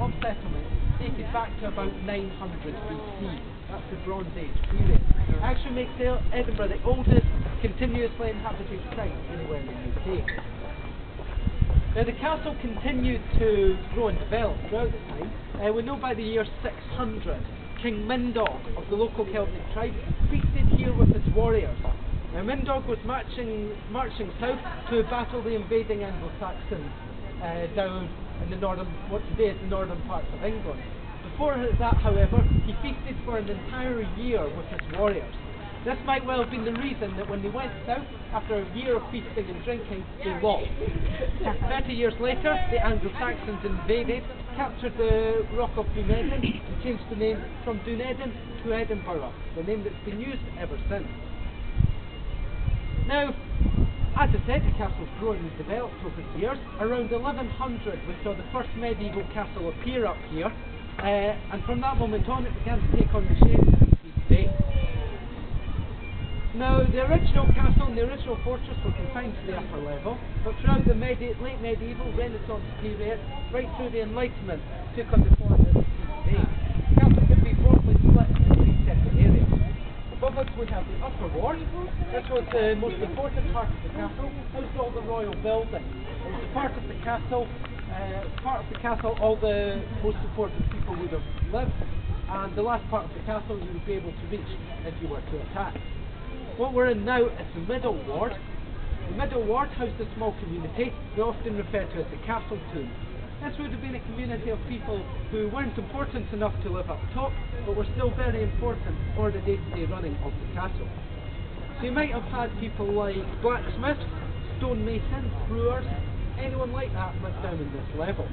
of settlement dated back to about 900 BC. That's the Bronze Age period. It actually makes Edinburgh the oldest continuously inhabited site anywhere in the UK. Now the castle continued to grow and develop throughout the time. We know by the year 600, King Mindog of the local Celtic tribe feasted here with his warriors. Now Mindog was marching south to battle the invading Anglo-Saxons down in the northern, what today is the northern parts of England. Before that, however, he feasted for an entire year with his warriors. This might well have been the reason that when they went south, after a year of feasting and drinking, they lost. 30 years later, the Anglo-Saxons invaded, captured the Rock of Dunedin, and changed the name from Dunedin to Edinburgh, the name that's been used ever since. Now, as I said, the castle's grown and developed over the years. Around 1100, we saw the first medieval castle appear up here, and from that moment on, it began to take on the shape that we see today. Now, the original castle and the original fortress were confined to the upper level, but throughout the late medieval, Renaissance period, right through the Enlightenment, took on the form that we see today. The castle could be broadly split into three separate areas. Above us we have the upper ward. This was the most important part of the castle, housed all the royal buildings. It was the part of the castle, all the most important people would have lived, and the last part of the castle you would be able to reach if you were to attack. What we're in now is the middle ward. The middle ward housed a small community, we often refer to as the castle tomb. This would have been a community of people who weren't important enough to live up top, but were still very important for the day-to-day running of the castle. So you might have had people like blacksmiths, stonemasons, brewers, anyone like that lived down in this level.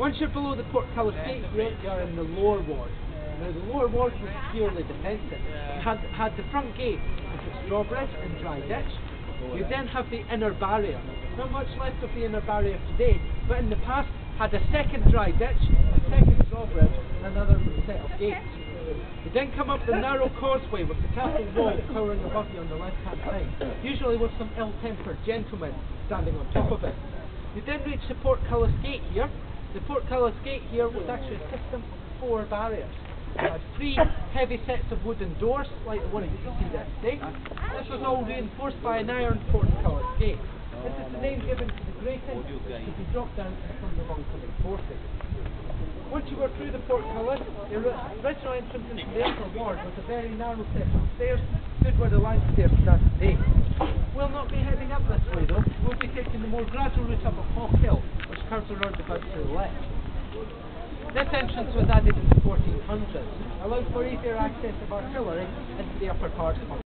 Once you're below the portcullis gate here, you're in the lower ward. Now the lower ward was purely defensive. It had the front gate with its drawbridge and dry ditch. You then have the inner barrier. Not much left of the inner barrier today, but in the past had a second dry ditch, a second drawbridge, and another set of gates. You then come up the narrow causeway with the castle wall towering above you on the left-hand side, usually with some ill-tempered gentlemen standing on top of it. You then reach the portcullis gate here. The portcullis gate here was actually a system of 4 barriers. It had 3 heavy sets of wooden doors, like the one you can see there today. This was all reinforced by an iron portcullis gate. This is the name given to the grating to be dropped down from the oncoming forces. Once you were through the portcullis, the original entrance into the upper ward was a very narrow set of stairs, stood where the line stairs stand today. We'll not be heading up this way though, we'll be taking the more gradual route up a Hawk Hill, which curves around about to the left. This entrance was added in the 1400s, allowed for easier access of artillery into the upper part of